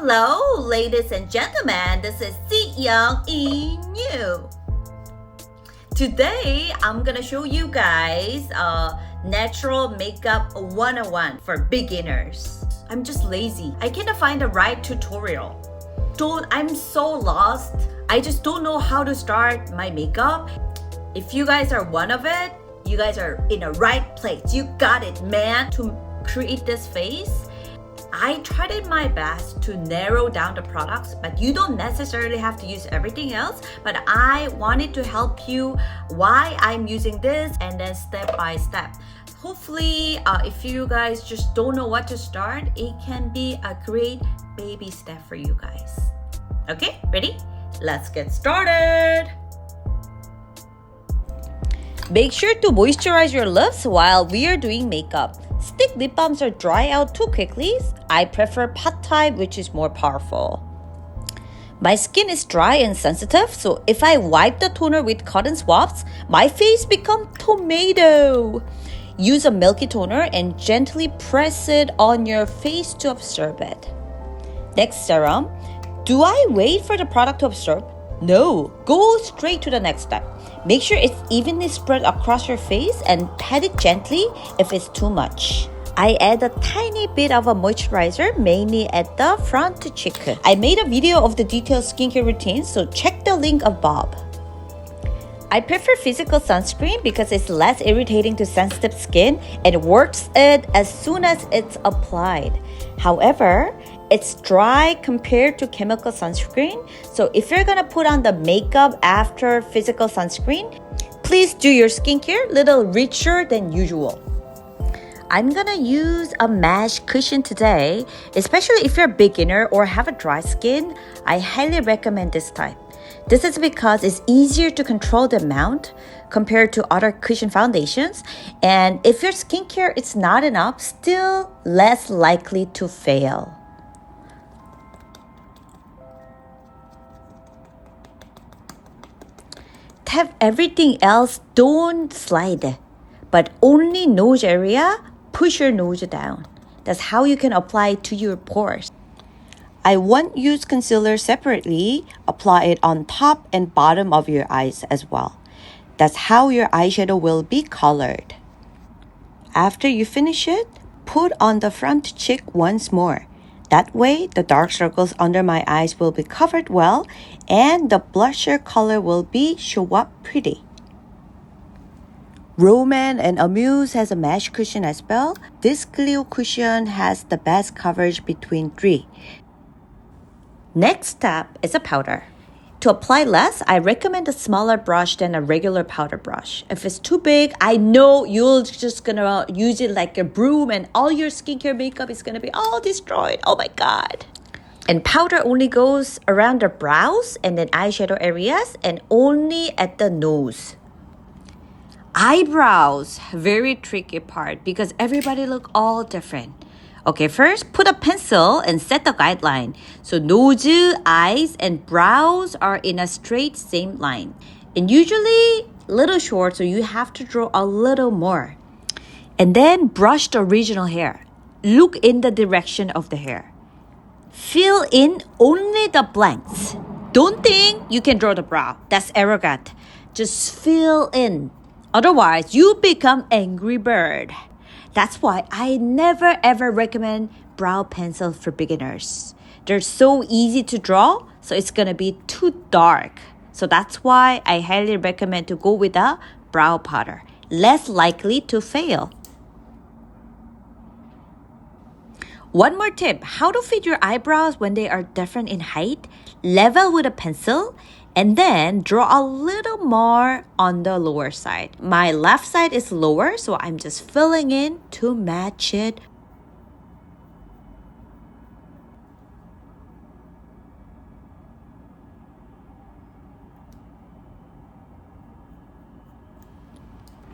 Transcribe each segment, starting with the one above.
Hello, ladies and gentlemen. This is cyounginyou. Today, I'm gonna show you guys natural makeup 101 for beginners. I'm just lazy. I cannot find the right tutorial. I'm so lost. I just don't know how to start my makeup. If you guys are one of it, you guys are in the right place. You got it, man. To create this face, I tried my best to narrow down the products, but you don't necessarily have to use everything else. But I wanted to help you why I'm using this and then step by step. Hopefully, if you guys just don't know what to start, it can be a great baby step for you guys. Okay, ready? Let's get started. Make sure to moisturize your lips while we are doing makeup. Stick lip balms are dry out too quickly. I prefer pot type, which is more powerful. My skin is dry and sensitive, so if I wipe the toner with cotton swabs, my face becomes tomato. Use a milky toner and gently press it on your face to absorb it. Next serum. Do I wait for the product to absorb? No, go straight to the next step. Make sure it's evenly spread across your face and pat it gently if it's too much. I add a tiny bit of a moisturizer, mainly at the front cheek. I made a video of the detailed skincare routine, so check the link above. I prefer physical sunscreen because it's less irritating to sensitive skin and works it as soon as it's applied. However, it's dry compared to chemical sunscreen, so if you're gonna put on the makeup after physical sunscreen, please do your skincare a little richer than usual. I'm gonna use a mesh cushion today, especially if you're a beginner or have a dry skin. I highly recommend this type. This is because it's easier to control the amount compared to other cushion foundations, and if your skincare is not enough, still less likely to fail. Tap everything else, don't slide, but only nose area, push your nose down. That's how you can apply it to your pores. I won't use concealer separately, apply it on top and bottom of your eyes as well. That's how your eyeshadow will be colored. After you finish it, put on the front cheek once more. That way, the dark circles under my eyes will be covered well and the blusher color will show up pretty. Roman and Amuse has a mesh cushion as well. This CLIO cushion has the best coverage between 3. Next step is a powder. To apply less, I recommend a smaller brush than a regular powder brush. If it's too big, I know you're just gonna use it like a broom and all your skincare makeup is gonna be all destroyed. Oh my god. And powder only goes around the brows and then eyeshadow areas and only at the nose. Eyebrows, very tricky part because everybody look all different. Okay, first put a pencil and set the guideline. So nose, eyes, and brows are in a straight same line. And usually a little short, so you have to draw a little more. And then brush the original hair. Look in the direction of the hair. Fill in only the blanks. Don't think you can draw the brow. That's arrogant. Just fill in. Otherwise, you become angry bird. That's why I never ever recommend brow pencil for beginners. They're so easy to draw, so it's gonna be too dark. So that's why I highly recommend to go with a brow powder. Less likely to fail. One more tip, how to fit your eyebrows when they are different in height. Level with a pencil and then draw a little more on the lower side. My left side is lower, so I'm just filling in to match it.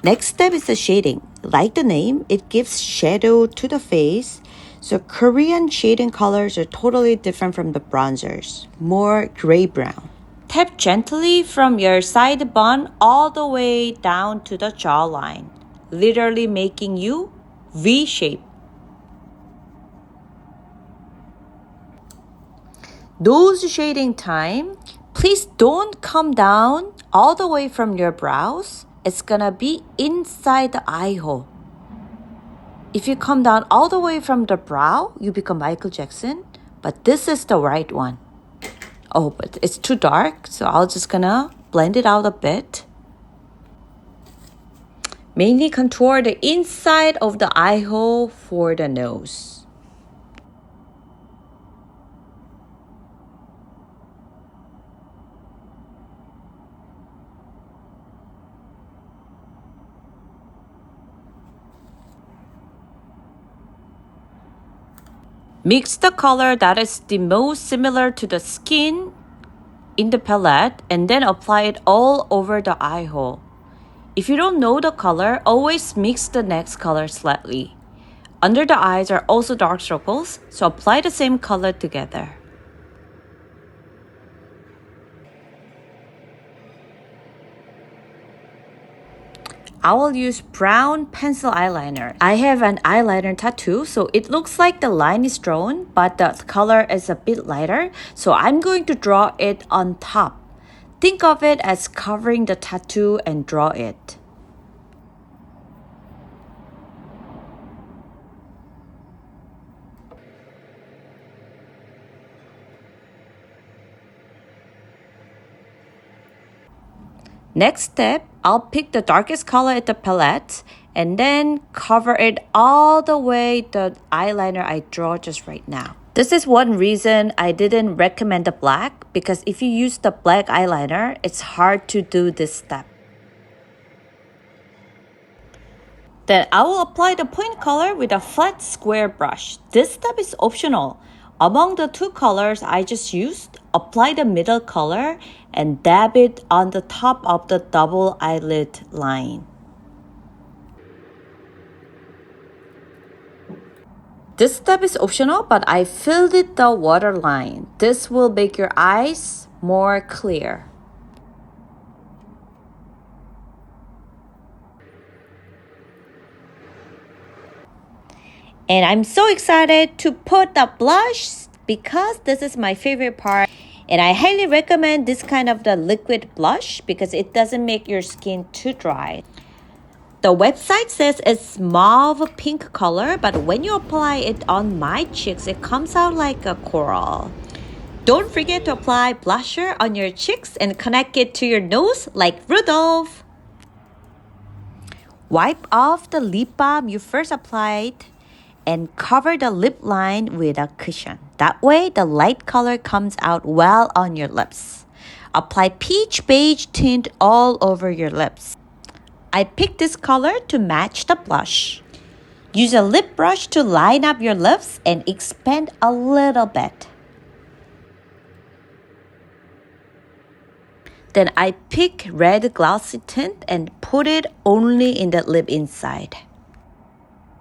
Next step is the shading. Like the name, it gives shadow to the face. So Korean shading colors are totally different from the bronzers, more gray-brown. Tap gently from your side bun all the way down to the jawline, literally making you V shape. Nose shading time. Please don't come down all the way from your brows. It's gonna be inside the eye hole. If you come down all the way from the brow, you become Michael Jackson. But this is the right one. Oh, but it's too dark, so I'll just gonna blend it out a bit. Mainly contour the inside of the eye hole for the nose. Mix the color that is the most similar to the skin in the palette and then apply it all over the eye hole. If you don't know the color, always mix the next color slightly. Under the eyes are also dark circles, so apply the same color together. I will use brown pencil eyeliner. I have an eyeliner tattoo, so it looks like the line is drawn, but the color is a bit lighter, so I'm going to draw it on top. Think of it as covering the tattoo and draw it. Next step, I'll pick the darkest color at the palette and then cover it all the way the eyeliner I draw just right now. This is one reason I didn't recommend the black, because if you use the black eyeliner, it's hard to do this step. Then I will apply the point color with a flat square brush. This step is optional. Among the two colors I just used, apply the middle color and dab it on the top of the double eyelid line. This step is optional, but I filled it the waterline. This will make your eyes more clear. And I'm so excited to put the blush because this is my favorite part. And I highly recommend this kind of the liquid blush because it doesn't make your skin too dry. The website says it's mauve pink color, but when you apply it on my cheeks, it comes out like a coral. Don't forget to apply blusher on your cheeks and connect it to your nose like Rudolph. Wipe off the lip balm you first applied and cover the lip line with a cushion. That way, the light color comes out well on your lips. Apply peach beige tint all over your lips. I picked this color to match the blush. Use a lip brush to line up your lips and expand a little bit. Then I pick red glossy tint and put it only in the lip inside.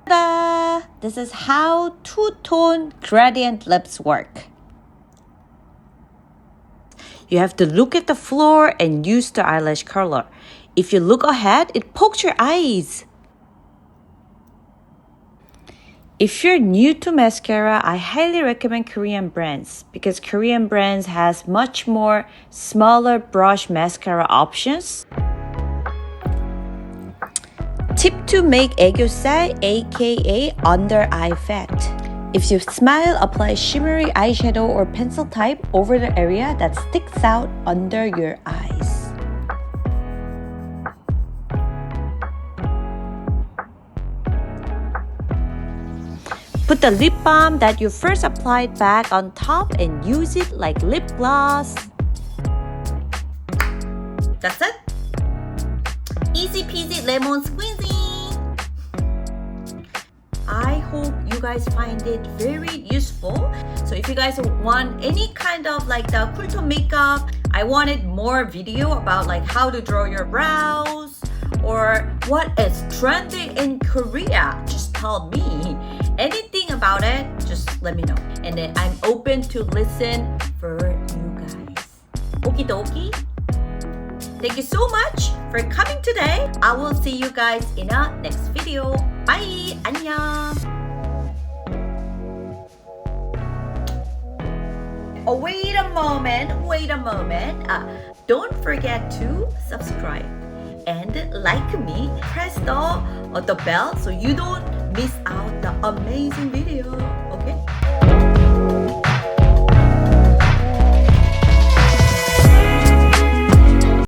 Ta-da! This is how two-tone gradient lips work. You have to look at the floor and use the eyelash curler. If you look ahead, it pokes your eyes. If you're new to mascara, I highly recommend Korean brands because Korean brands has much more smaller brush mascara options. Tip to make 애교살, aka under eye fat. If you smile, apply shimmery eyeshadow or pencil type over the area that sticks out under your eyes. Put the lip balm that you first applied back on top and use it like lip gloss. That's it. Easy peasy lemon squeezy. I hope you guys find it very useful. So if you guys want any kind of like the cool tone makeup, I wanted more video about like how to draw your brows or what is trending in Korea, just tell me. Anything about it, just let me know. And then I'm open to listen for you guys. Okie dokie. Thank you so much for coming today. I will see you guys in our next video. Bye! 안녕! Oh, wait a moment. Don't forget to subscribe and like me. Press the bell so you don't miss out the amazing video. Okay?